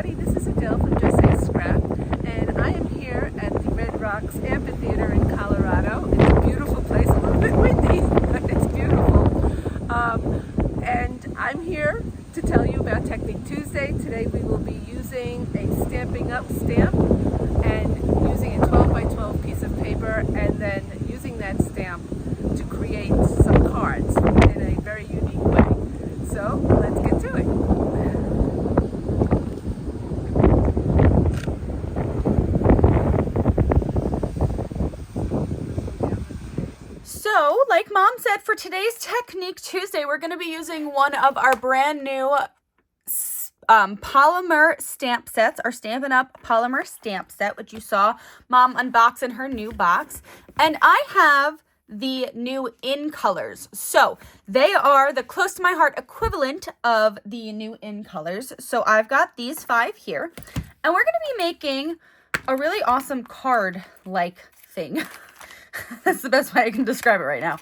everybody, this is Adele from Just Say Scrap, and I am here at the Red Rocks Amphitheater in Colorado. It's a beautiful place, a little bit windy, but it's beautiful. And I'm here to tell you about Technique Tuesday. Today we will be using a Stampin' Up stamp and using a 12 by 12 piece of paper and then using that stamp to create some cards in a very unique way. So let's get to it. So, like Mom said, for today's Technique Tuesday, we're going to be using one of our brand new polymer stamp sets, our Stampin' Up polymer stamp set, which you saw Mom unbox in her new box. And I have the new in colors. So they are the close to my heart equivalent of the new in colors. So I've got these 5 here, and we're going to be making a really awesome card-like thing. That's the best way I can describe it right now.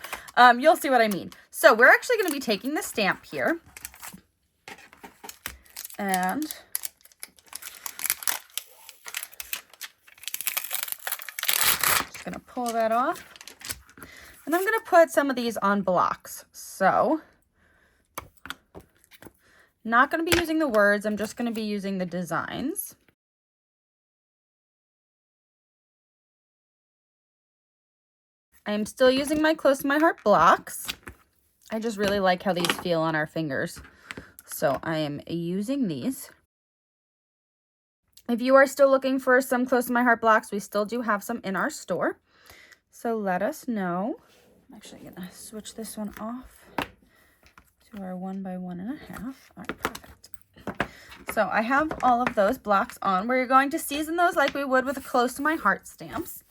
You'll see what I mean. So we're actually going to be taking the stamp here and just going to pull that off. And I'm going to put some of these on blocks. So not going to be using the words. I'm just going to be using the designs. I am still using my close to my heart blocks. I just really like how these feel on our fingers. So I am using these. If you are still looking for some close to my heart blocks, we still do have some in our store. So let us know. I'm actually going to switch this one off to our 1 by 1.5. All right, perfect. So I have all of those blocks on. We're going to season those like we would with a close to my heart stamps.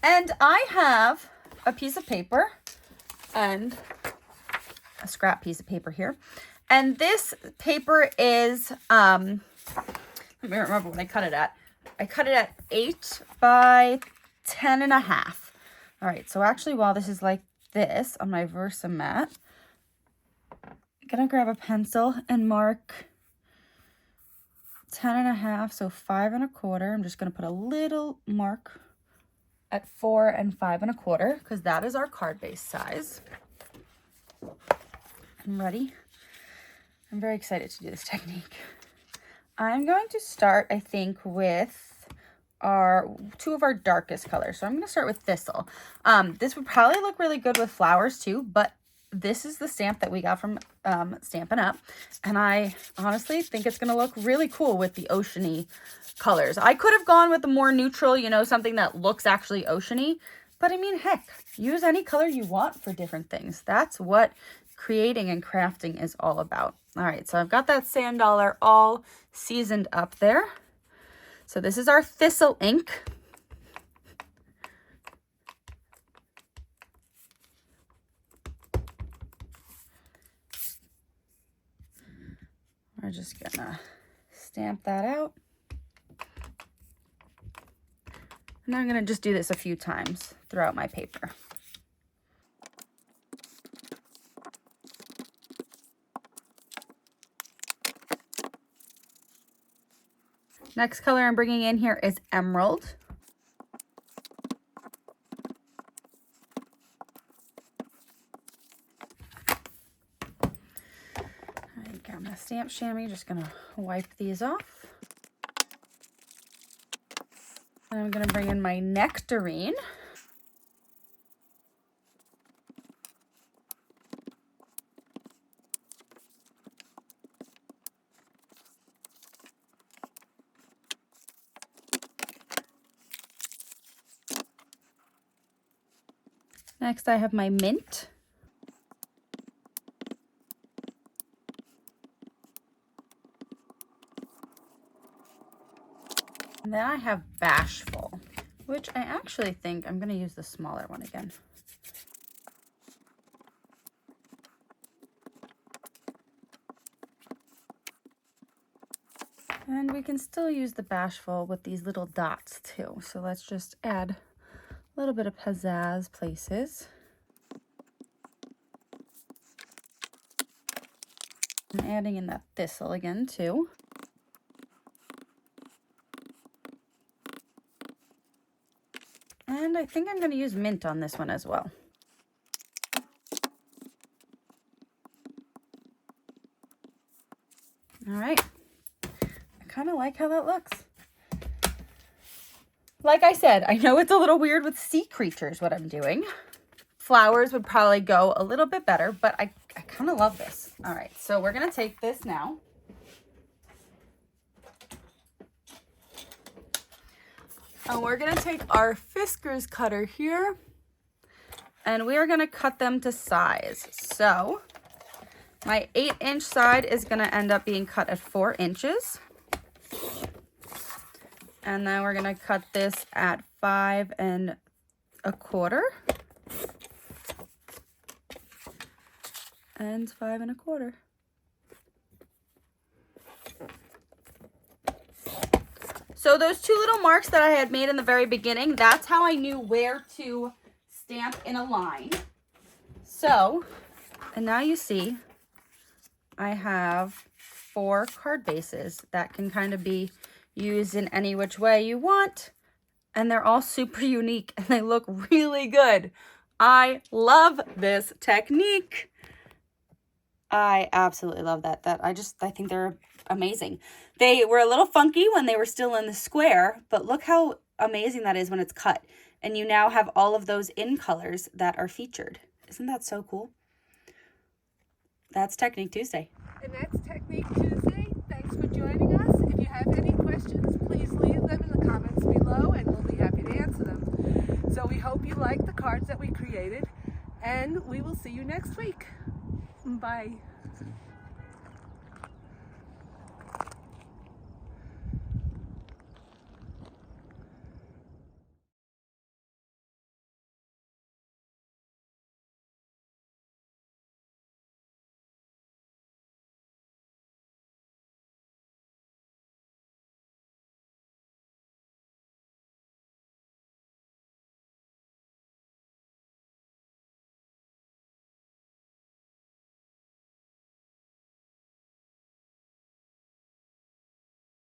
And I have a piece of paper and a scrap piece of paper here. And this paper is, let me remember what I cut it at. I cut it at 8 by 10.5. All right, so actually while this is like this on my Versamat, I'm gonna grab a pencil and mark 10.5, so 5 1/4. I'm just gonna put a little mark at 4 and 5 1/4 because that is our card base size. I'm ready. I'm very excited to do this technique. I'm going to start, I think, with our 2 of our darkest colors. So I'm going to start with Thistle. This would probably look really good with flowers too, but this is the stamp that we got from Stampin' Up. And I honestly think it's going to look really cool with the oceany colors. I could have gone with the more neutral, you know, something that looks actually oceany. But I mean, heck, use any color you want for different things. That's what creating and crafting is all about. All right, so I've got that sand dollar all seasoned up there. So this is our Thistle ink. We're just gonna stamp that out. And I'm gonna just do this a few times throughout my paper. Next color I'm bringing in here is Emerald. I got my stamp chamois, just gonna wipe these off. And I'm gonna bring in my Nectarine. Next I have my Mint. And then I have Bashful, which I actually think I'm going to use the smaller one again. And we can still use the Bashful with these little dots too. So let's just add a little bit of pizzazz places. I'm adding in that thistle again too. And I think I'm going to use mint on this one as well. All right. I kind of like how that looks. Like I said, I know it's a little weird with sea creatures, what I'm doing. Flowers would probably go a little bit better, but I kind of love this. All right, so we're going to take this now. And we're going to take our Fiskars cutter here, and we are going to cut them to size. So my 8-inch side is going to end up being cut at 4 inches. And then we're going to cut this at 5 1/4. And 5 1/4. So those 2 little marks that I had made in the very beginning, that's how I knew where to stamp in a line. So, and now you see I have 4 card bases that can kind of be used in any which way you want. And they're all super unique and they look really good. I love this technique. I absolutely love that. I think they're amazing. They were a little funky when they were still in the square, but look how amazing that is when it's cut. And you now have all of those in colors that are featured. Isn't that so cool? That's Technique Tuesday. And that's Technique Tuesday. Thanks for joining us. If you have any questions, please leave them in the comments below and we'll be happy to answer them. So we hope you like the cards that we created and we will see you next week. Bye.